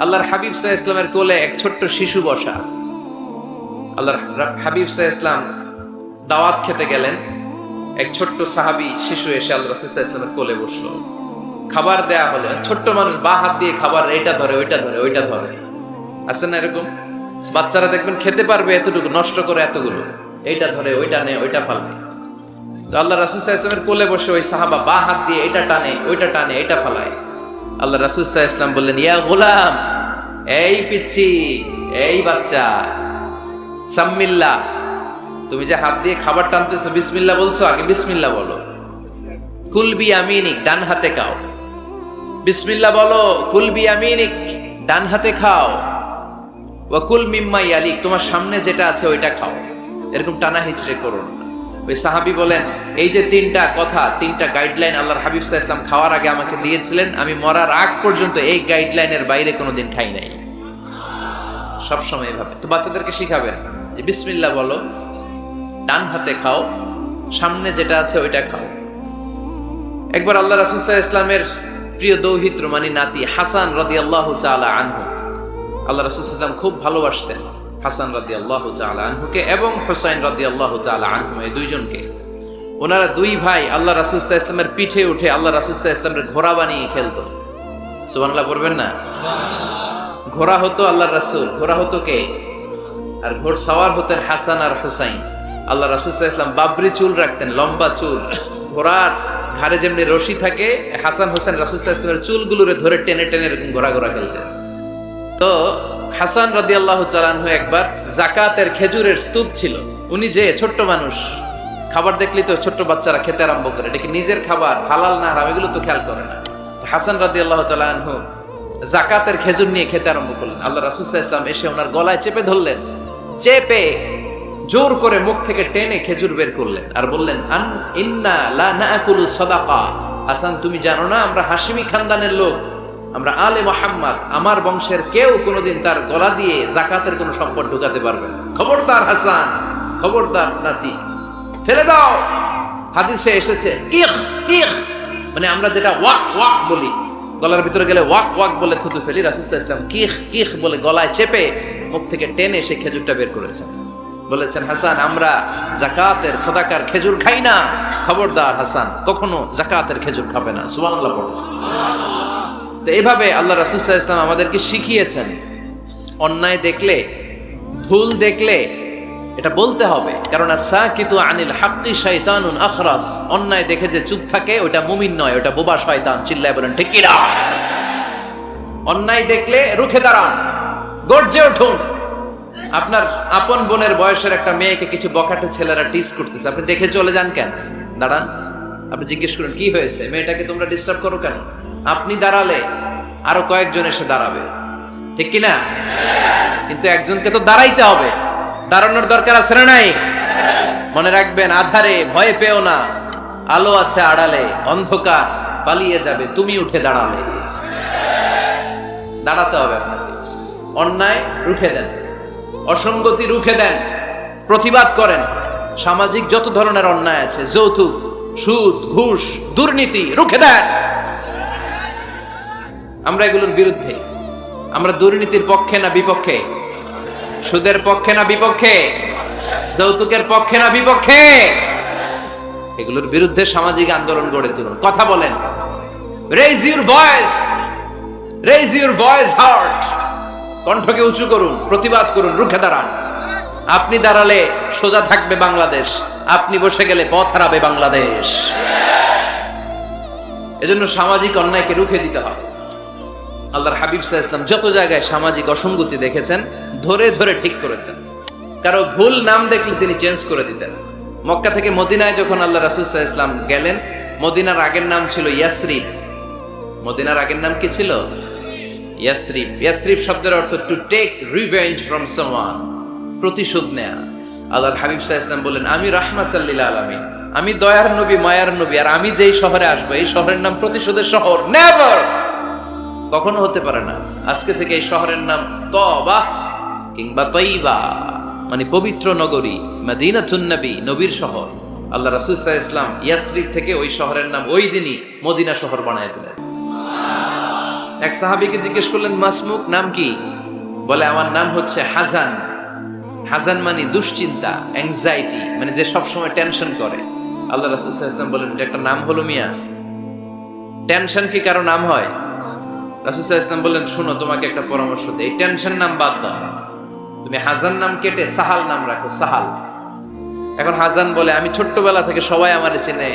আল্লাহর হাবিব সাল্লাল্লাহু আলাইহি ইসলামের কোলে এক ছোট্ট শিশু বসা। আল্লাহর হাবিব সাল্লাল্লাহু আলাইহি ইসলাম দাওয়াত খেতে গেলেন, এক ছোট্ট সাহাবী শিশু এসে আল্লাহ রাসূল সাল্লাল্লাহু আলাইহি ইসলামের কোলে বসলো। খাবার দেয়া হলো, ছোট্ট মানুষ বা হাত দিয়ে খাবার এইটা ধরে ওইটা ধরে ওইটা ধরে, আছে না এরকম? বাচ্চারা দেখবেন খেতে পারবে এতটুকু, নষ্ট করে এতগুলো, এইটা ধরে ওইটা নেয় ওইটা ফালবে। তো আল্লাহ রাসূল সাল্লাল্লাহু আলাইহি ইসলামের কোলে বসে ওই সাহাবা বা হাত দিয়ে এটা টানে ওইটা টানে এটা ফালায়। আল্লাহ রাসূল সাল্লাল্লাহু আলাইহি ইসলাম বললেন, ইয়া গোলাম, এই পিচ্চি, এই বাচ্চা, সাম্মিল্লাহ, তুমি যে হাত দিয়ে খাবার টানতেছো বিসমিল্লাহ বলছো, আগে বিসমিল্লাহ বলো। কুল বিয়ামিনিক, ডান হাতে খাও। বিসমিল্লাহ বলো, কুল বিয়ামিনিক, ডান হাতে খাও। ওয়া কুল মিম্মা ইয়ালিক, তোমার সামনে যেটা আছে ওইটা খাও। এরকম টানা হিচড়ে করো না। ওই সাহাবী বলেন, এই যে তিনটা কথা, তিনটা গাইডলাইন আল্লাহর হাবিব সাল্লাল্লাহু আলাইহি ওয়াসাল্লাম খাওয়ার আগে আমাকে দিয়েছিলেন, আমি মরার আগ পর্যন্ত এই গাইডলাইনের বাইরে কোনোদিন খাই নাই। সবসময় এভাবে। তো বাচ্চাদেরকে শিখাবেন যে বিসমিল্লাহ বলো, ডান হাতে খাও, সামনে যেটা আছে ওইটা খাও। একবার আল্লাহ রাসূল সাল্লাল্লাহু আলাইহি ওয়াসাল্লামের প্রিয় দৌহিত্র মানে নাতি হাসান রাদিয়াল্লাহু তাআলা আনহু, আল্লাহ রাসূল সাল্লাল্লাহু আলাইহি ওয়াসাল্লাম খুব ভালোবাসতেন হাসান রাদিয়াল্লাহু তাআলা আনহুকে এবং হুসাইন রাদিয়াল্লাহু তাআলা আনহু, এই দুইজনকে। ওনারা দুই ভাই আল্লাহ রাসূল সাল্লাল্লাহু আলাইহি ওয়াসাল্লামের পিঠে উঠে আল্লাহ রাসূল সাল্লাল্লাহু আলাইহি ওয়াসাল্লামের ঘোড়া বানিয়ে খেলতো। সুবহানাল্লাহ পড়বেন না? ঘোড়া হতো আল্লাহর রাসূল, ঘোড়া হতো কে? আর ঘোড়সাওয়ার হতেন হাসান আর হুসাইন। আল্লাহ রাসূল সাল্লাল্লাহু আলাইহি ওয়াসাল্লাম বাবরি চুল রাখতেন, লম্বা চুল। ঘোড়ার ঘাড়ে যেমনি রশি থাকে, হাসান হোসেন রাসূল সাল্লাল্লাহু আলাইহি ওয়াসাল্লামের চুলগুলোরে ধরে টেনে টেনে এরকম ঘোড়া ঘোড়া খেলতেন। তো হাসান রাদিয়াল্লাহু তাআলা আনহু একবার যাকাতের খেজুরের স্তূপ ছিল, উনি যে ছোট্ট মানুষ, খাবার দেখলি তো ছোট্ট বাচ্চারা খেতে আরম্ভ করে, এটা কি নিজের খাবার, হালাল না হারাম এগুলো তো খেয়াল করে না। তো হাসান রাদিয়াল্লাহু তাআলা আনহু যাকাতের খেজুর নিয়ে খেতে আরম্ভ করলেন। আল্লাহ রাসূল সাল্লাল্লাহু আলাইহি ওয়াসাল্লাম এসে ওনার গলায় চেপে ধরলেন, চেপে জোর করে মুখ থেকে টেনে খেজুর বের করলেন আর বললেন, আন ইন্না লা নাকুলু সাদাকা। হাসান, তুমি জানো না আমরা হাশিমি খানদানের লোক, আমরা আলে মুহাম্মদ, আমার বংশের কেউ কোনোদিন তার গলা দিয়ে যাকাতের কোনো সম্পদ ঢুকাতে পারবে না। খবরদার হাসান, খবরদার নাতি, ফেলে দাও। হাদিসে এসেছে কিখ কিখ, মানে আমরা যেটা ওয়াক ওয়াক বলি, গলার ভিতরে গেলে ওয়াক ওয়াক বলে থুতু ফেলি, রাসূল সাল্লাল্লাহু আলাইহি ওয়াসাল্লাম কিখ কিখ বলে গলায় চেপে মুখ থেকে টেনে সেই খেজুরটা বের করেছেন। বলেছেন, হাসান আমরা যাকাতের সাদাকার খেজুর খাই না, খবরদার হাসান, কখনো যাকাতের খেজুর খাবে না। সুবহানাল্লাহ পড়ো। তো এইভাবে আল্লাহ রাসূল সাল্লাল্লাহু আলাইহি ওয়াসাল্লাম আমাদেরকে শিখিয়েছেন, অন্যায় দেখলে, ভুল দেখলে এটা বলতে হবে, কারণ সাকিতু আনিল হাক্কি শাইতানুন আখরাস, অন্যায় দেখে যে চুপ থাকে ওটা মুমিন নয়, ওটা বোবা শয়তান। চিল্লায় বলেন ঠিক কি না? অন্যায় দেখলে রুখে দাঁড়ান, গর্জে উঠুন। আপনার আপন বোনের বয়সের একটা মেয়েকে কিছু বখাটে ছেলেরা টিজ করতেছে, আপনি দেখে চলে যান কেন? দাঁড়ান, আপনি জিজ্ঞেস করুন কি হয়েছে, মেয়েটাকে তোমরা ডিস্টার্ব করো কেন? আপনি দাঁড়ালে আরো কয়েকজন এসে দাঁড়াবে, ঠিক কি না? কিন্তু একজনকে তো দাঁড়াইতে হবে, দাঁড়ানোর দরকার আছে না নাই? মনে রাখবেন, আধারে ভয় পেও না, আলো আছে আড়ালে, অন্ধকার পালিয়ে যাবে তুমি উঠে দাঁড়ালে। দাঁড়াতে হবে আপনাকে। অন্যায় রুখে দেন, অসঙ্গতি রুখে দেন, প্রতিবাদ করেন। সামাজিক যত ধরনের অন্যায় আছে, যৌতুক, সুদ, ঘুষ, দুর্নীতি, রুখে দেন। আমরা এগুলোর বিরুদ্ধে। আমরা দুর্নীতির পক্ষে না বিপক্ষে? সুদের পক্ষে না বিপক্ষে? যৌতুকের পক্ষে না বিপক্ষে? এগুলোর বিরুদ্ধে সামাজিক আন্দোলন গড়ে তুলুন, কথা বলেন। Raise your voice, raise your voice hard, কণ্ঠকে উঁচু করুন, প্রতিবাদ করুন, রুখে দাঁড়ান। আপনি দাঁড়ালে সোজা থাকবে বাংলাদেশ, আপনি বসে গেলে পথ হারাবে বাংলাদেশ। এজন্য সামাজিক অন্যায়কে রুখে দিতে হবে। আল্লাহর হাবিব সাল্লাল্লাহু আলাইহি ওয়াসাল্লাম যত জায়গায় সামাজিক অসঙ্গতি দেখেছেন, ধরে ধরে ঠিক করেছেন। কারো ভুল নাম দেখলে তিনি চেঞ্জ করে দিতেন। মক্কা থেকে মদিনায় যখন আল্লাহ রাসূল সাল্লাল্লাহু আলাইহি ওয়াসাল্লাম গেলেন, মদিনার আগের নাম ছিল ইয়াসরিব। মদিনার আগের নাম কি ছিল? ইয়াসরিব। ইয়াসরিব শব্দের অর্থ to take revenge from someone, প্রতিশোধ নেয়া। আল্লাহর হাবিব সাল্লাল্লাহু আলাইহি ওয়াসাল্লাম বলেন, আমি রাহমাতাল লিল আলামিন, আমি দয়ার নবী, মায়ার নবী, আর আমি যেই শহরে আসবো এই শহরের নাম প্রতিশোধের শহর। নেভার, কখনো হতে পারে না। আজকে থেকে এই শহরের নাম তওবা কিংবা তয়বা, মানে পবিত্র নগরী, মদিনাতুন নবী, নবীর শহর। আল্লাহ রাসূল সাল্লাল্লাহু আলাইহি ওয়াসাল্লাম ইয়াসরিব থেকে ওই শহরের নাম ওই দিনই মদিনা শহর বানায় দিলেন। এক সাহাবীকে জিজ্ঞেস করলেন, মাসমুক, নাম কি? বলে, আমার নাম হচ্ছে হাজান। হাজান মানে দুশ্চিন্তা, অ্যাংজাইটি, মানে যে সবসময় টেনশন করে। আল্লাহ রাসূল সাল্লাল্লাহু আলাইহি ওয়াসাল্লাম বলেন, এটা একটা নাম হলো মিয়া? টেনশন কি কারো নাম হয়? রাসূল সাল্লাল্লাহু আলাইহি ওয়াসাল্লাম বললেন, শোনো, তোমাকে একটা পরামর্শ দেই, এই টেনশন নাম বাদ দাও, তুমি হাজান নাম কেটে সাহাল নাম রাখো, সাহাল। এখন হাজান বলে, আমি ছোট্টবেলা থেকে সবাই আমারে চেনে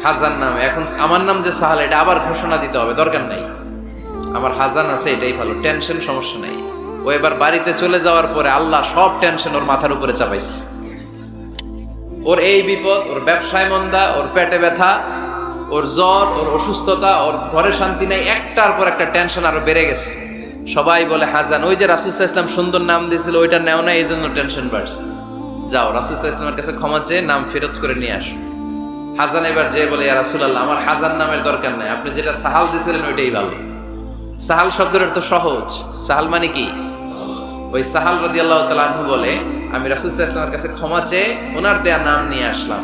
হাজান নাম, এখন আমার নাম যে সাহাল, এটা আবার ঘোষণা দিতে হবে, দরকার নাই, আমার হাজান আছে, এটাই ভালো, টেনশন, সমস্যা নাই। ও এবার বাড়িতে চলে যাওয়ার পরে আল্লাহ সব টেনশন ওর মাথার উপরে চাপাইছে। ওর এই বিপদ, ওর ব্যবসায় মন্দা, ওর পেটে ব্যথা, ওর জ্বর, ওর অসুস্থতা, ওর ঘরে শান্তি নাই, একটার পর একটা টেনশন আরো বেড়ে গেছে। সবাই বলে হাজান, ওই যে রাসূল সাল্লাল্লাহু আলাইহি ওয়াসাল্লাম সুন্দর নাম দিয়েছিল, ওইটা নেও না, এই জন্য টেনশন বাড়ছে। যাও রাসূল সাল্লাল্লাহু আলাইহি ওয়াসাল্লামের কাছে ক্ষমা চেয়ে নাম ফেরত করে নিয়ে আসো। হাজান এবার যে বলে, ইয়া রাসূলুল্লাহ, আমার হাজান নামের দরকার নাই, আপনি যেটা সাহাল দিয়েছিলেন ওইটাই ভালো। সাহাল শব্দের তো সহজ, সাহাল মানে কি? ওই সাহাল রাদিয়াল্লাহু তাআলা আনহু বলে, আমি রাসূল সাল্লাল্লাহু আলাইহি ওয়াসাল্লামের কাছে ক্ষমা চেয়ে ওনার দেয়া নাম নিয়ে আসলাম,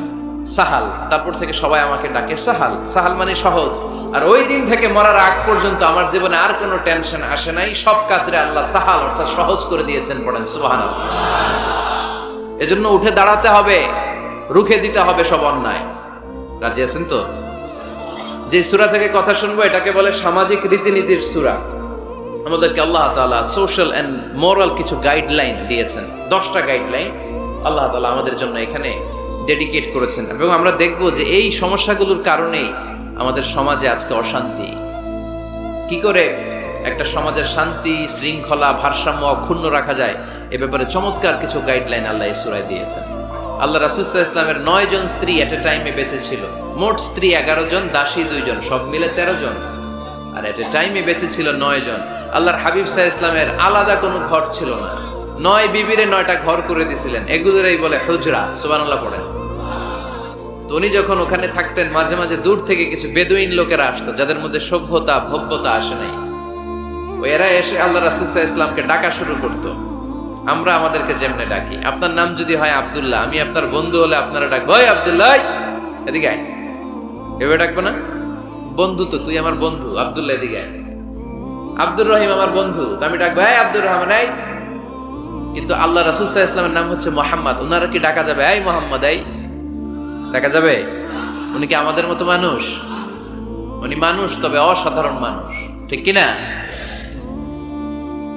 সাহাল। তারপর থেকে সবাই আমাকে ডাকে সাহাল। সাহাল মানে সহজ। আর ওই দিন থেকে মরার আগ পর্যন্ত আমার জীবনে আর কোনো টেনশন আসে নাই, সব কাজে আল্লাহ সাহাল অর্থাৎ সহজ করে দিয়েছেন। পড়েন সুবহানাল্লাহ। এজন্য উঠে দাঁড়াতে হবে, রুখে দিতে হবে সব অন্যায়। রাজি আছেন তো? যে সূরা থেকে কথা শুনবো এটাকে বলে সামাজিক রীতিনীতির সূরা। আমাদেরকে আল্লাহ তাআলা সোশ্যাল এন্ড মোরাল কিছু গাইডলাইন দিয়েছেন। 10টা গাইডলাইন আল্লাহ তাআলা আমাদের জন্য এখানে ডেডিকেট করেছেন, এবং আমরা দেখব যে এই সমস্যাগুলোর কারণেই আমাদের সমাজে আজকে অশান্তি। কি করে একটা সমাজের শান্তি, শৃঙ্খলা, ভারসাম্য অক্ষুণ্ণ রাখা যায়, এ ব্যাপারে চমৎকার কিছু গাইডলাইন আল্লাহ এই সূরায় দিয়েছেন। আল্লাহ রাসূল সাল্লাল্লাহু আলাইহি ওয়াসাল্লামের 9 জন স্ত্রী এট এ টাইমে বেঁচে ছিল। মোট স্ত্রী 11 জন, দাসী 2 জন, সব মিলে 13 জন। আর এট এ টাইমে বেঁচে ছিল 9 জন। আল্লাহর হাবিব সাল্লাল্লাহু আলাইহি ওয়াসাল্লামের আলাদা কোনো ঘর ছিল না। 9 বিবিরে 9টা ঘর করে দিয়েছিলেন। এগুলোরই বলে হুজরা। সুবহানাল্লাহ পড়েন। তো উনি যখন ওখানে থাকতেন, মাঝে মাঝে দূর থেকে কিছু বেদুইন লোকেরা আসতো, যাদের মধ্যে সভ্যতা, ভব্যতা আসে নাই। এরা এসে আল্লাহ রাসূল সাল্লাল্লাহু আলাইহি ওয়াসাল্লামকে ডাকা শুরু করতো। আমরা আমাদেরকে যেমনে ডাকি, আপনার নাম যদি হয় আব্দুল্লাহ, আমি আপনার বন্ধু হলে আপনারা ডাকবো, ওই আব্দুল্লাহ এদিকে আয়। এভাবে ডাকবো না? বন্ধু তো, তুই আমার বন্ধু, আব্দুল্লাহ এদিকে আয়। আব্দুর রহিম আমার বন্ধু, তো আমি ডাকবো, এই আব্দুর রহমান আয়। কিন্তু আল্লাহ রাসূল সাল্লাল্লাহু আলাইহি ওয়াসাল্লামের নাম হচ্ছে মুহাম্মদ, ওনারা কি ডাকা যাবে, এই মুহাম্মদ এই ডাকা যাবে? উনি কি আমাদের মতো মানুষ? উনি মানুষ, তবে অসাধারণ মানুষ, ঠিক কিনা?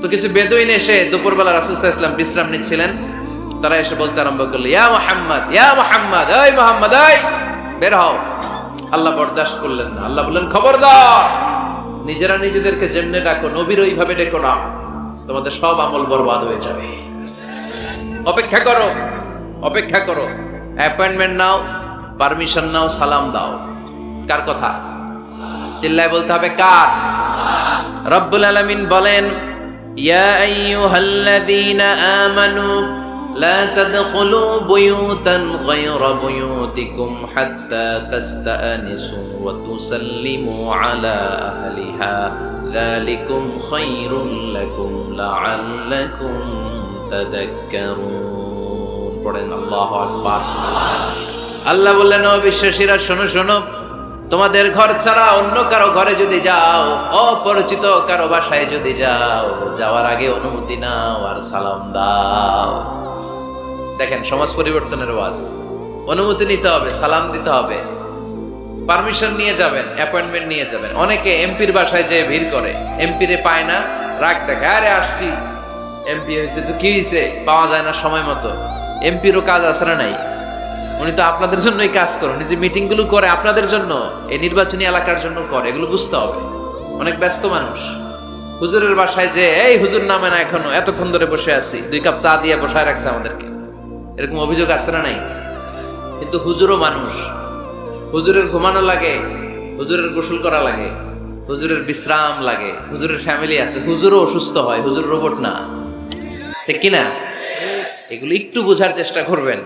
তো কিছু বেদুইন এসে দুপুরবেলা রাসূল সাল্লাল্লাহু আলাইহি ওয়াসাল্লাম বিশ্রাম নিচ্ছিলেন, তারা এসে বলতে আরম্ভ করলো, ইয়া মুহাম্মদ, ইয়া মুহাম্মদ, এই মুহাম্মদ এই বের হও। আল্লাহ বরদাস্ত করলেন না। আল্লাহ বললেন, খবরদার, নিজেরা নিজেদেরকে যেমনে ডাকো নবীর ওইভাবে ডেকো না, তোমাদের সব আমল বরবাদ হয়ে যাবে। অপেক্ষা করো, অপেক্ষা করো, অ্যাপয়েন্টমেন্ট নাও, পারমিশন নাও, সালাম দাও। কার কথা? চিল্লায় বলতে হবে কার? রব্বুল আলামিন বলেন, ইয়া আইয়ুহাল্লাযীনা আমানু লা তাদখুলু বুয়ুতান গায়রা বুয়ুতিকুম হাত্তা তাস্তানিসু ওয়া তুসাল্লিমু আলা আহলিহা যালিকুম খায়রুল লাকুম লাআল্লাকুম তাযাক্কারুন। পড়েন আল্লাহু আকবার। আল্লাহ বললেন, ও বিশ্বাসীরা শোনো শোনো, তোমাদের ঘর ছাড়া অন্য কারো ঘরে যদি যাও, অপরিচিত কারো বাসায় যদি যাও, যাওয়ার আগে অনুমতি নাও আর সালাম দাও। দেখেন সমাজ পরিবর্তনের ওয়াজ। অনুমতি নিতে হবে, সালাম দিতে হবে, পারমিশন নিয়ে যাবেন, অ্যাপয়েন্টমেন্ট নিয়ে যাবেন। অনেকে এমপির বাসায় যেয়ে ভিড় করে, এমপিরে পায় না, রাগ দেখে, আরে আসছি, এমপি হয়েছে তো কি হয়েছে, পাওয়া যায় না সময় মতো। এমপিরও কাজ আছে না নাই? উনি তো আপনাদের জন্যই কাজ করেন, যে মিটিং গুলো করে আপনাদের জন্য, এই নির্বাচনী এলাকার জন্য করে, এগুলো বুঝতে হবে। অনেক ব্যস্ত মানুষ। হুজুরের বাসায় যে, এই হুজুর নামে না এখনো, এতক্ষণ ধরে বসে আছি, 2 কাপ চা দিয়ে বসায় রাখছে আমাদেরকে, এরকম অভিযোগ আছে না নাই? কিন্তু হুজুরও মানুষ, হুজুরের ঘুমানো লাগে, হুজুরের গোসল করা লাগে, হুজুরের বিশ্রাম লাগে, হুজুরের ফ্যামিলি আছে, হুজুরও অসুস্থ হয়, হুজুর রোবট না, ঠিক কিনা? এগুলো একটু বোঝার চেষ্টা করবেন।